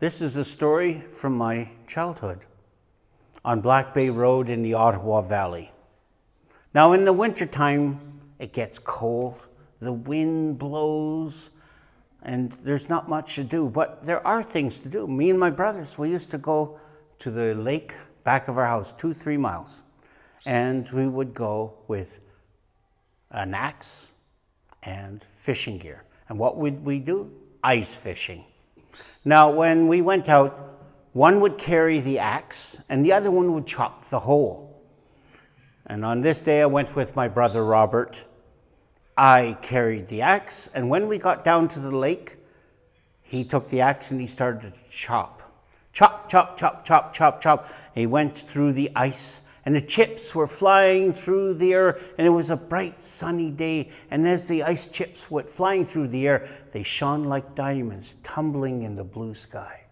This is a story from my childhood on Black Bay Road in the Ottawa Valley. Now in the wintertime, it gets cold, the wind blows, and there's not much to do, but there are things to do. Me and my brothers, we used to go to the lake back of our house, 2-3 miles, and we would go with an axe and fishing gear. And what would we do? Ice fishing. Now, when we went out, one would carry the axe and the other one would chop the hole. And on this day, I went with my brother Robert. I carried the axe, and when we got down to the lake, he took the axe and he started to chop. Chop, chop, chop, chop, chop, chop. He went through the ice, and the chips were flying through the air, and it was a bright sunny day, and as the ice chips went flying through the air, they shone like diamonds tumbling in the blue sky.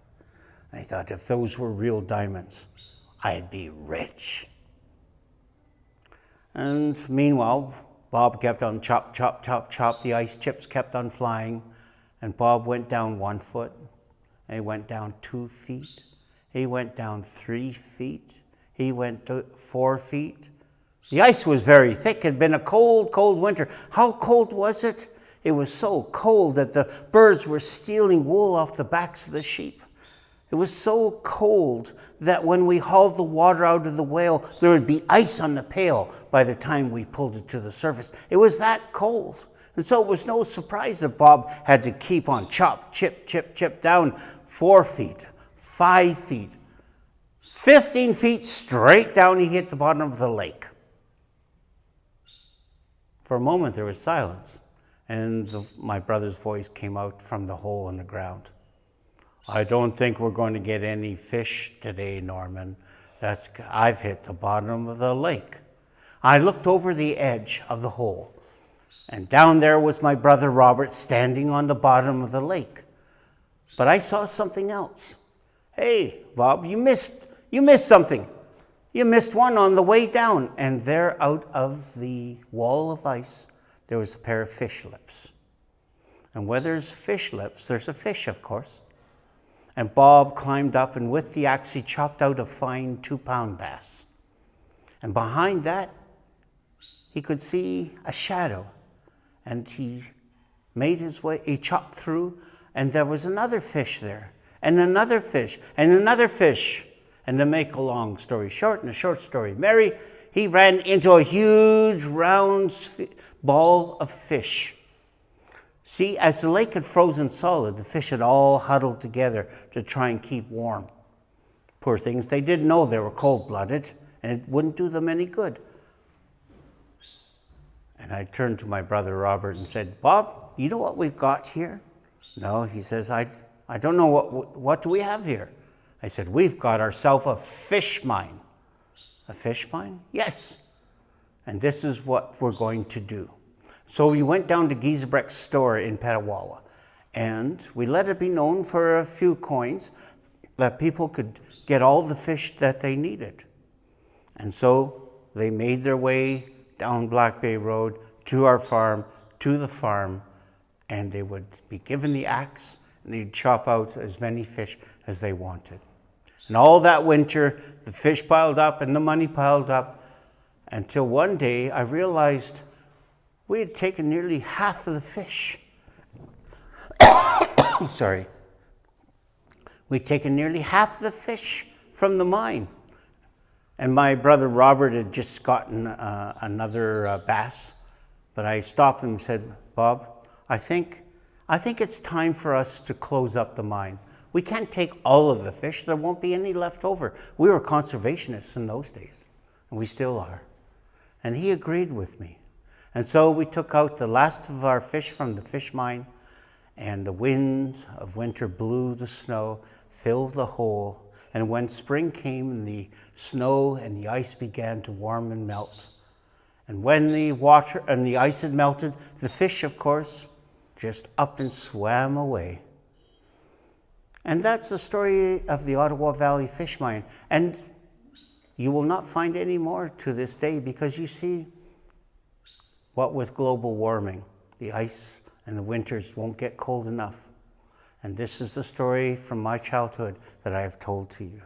I thought, if those were real diamonds, I'd be rich. And meanwhile, Bob kept on chop, chop, chop, chop. The ice chips kept on flying, and Bob went down 1 foot, and he went down 2 feet. He went down 3 feet. He went to 4 feet. The ice was very thick. It had been a cold, cold winter. How cold was it? It was so cold that the birds were stealing wool off the backs of the sheep. It was so cold that when we hauled the water out of the whale, there would be ice on the pail by the time we pulled it to the surface. It was that cold. And so it was no surprise that Bob had to keep on chop, chip, chip, chip down 4 feet, 5 feet, 15 feet straight down. He hit the bottom of the lake. For a moment there was silence, and my brother's voice came out from the hole in the ground. I don't think we're going to get any fish today, Norman. I've hit the bottom of the lake. I looked over the edge of the hole, and down there was my brother Robert standing on the bottom of the lake. But I saw something else. Hey, Bob, you missed something. You missed one on the way down. And there, out of the wall of ice, there was a pair of fish lips. And where there's fish lips, there's a fish, of course. And Bob climbed up, and with the axe, he chopped out a fine 2-pound bass. And behind that, he could see a shadow. And he made his way, he chopped through, and there was another fish there, and another fish, and another fish. And to make a long story short, and a short story merry, he ran into a huge round ball of fish. See, as the lake had frozen solid, the fish had all huddled together to try and keep warm. Poor things, they didn't know they were cold-blooded, and it wouldn't do them any good. And I turned to my brother Robert and said, Bob, you know what we've got here? No, he says, I don't know, what do we have here? I said, we've got ourselves a fish mine. A fish mine? Yes. And this is what we're going to do. So we went down to Giesebrecht's store in Petawawa, and we let it be known for a few coins that people could get all the fish that they needed. And so they made their way down Black Bay Road to our farm, to the farm, and they would be given the axe, and they'd chop out as many fish as they wanted. And all that winter, the fish piled up and the money piled up, until one day I realized we had taken nearly half of the fish. Sorry. We'd taken nearly half the fish from the mine. And my brother Robert had just gotten another bass. But I stopped him and said, Bob, I think it's time for us to close up the mine. We can't take all of the fish. There won't be any left over. We were conservationists in those days, and we still are. And he agreed with me. And so we took out the last of our fish from the fish mine, and the wind of winter blew the snow, filled the hole. And when spring came and the snow and the ice began to warm and melt, and when the water and the ice had melted, the fish, of course, just up and swam away. And that's the story of the Ottawa Valley Fish Mine. And you will not find any more to this day, because you see, what with global warming, the ice and the winters won't get cold enough. And this is the story from my childhood that I have told to you.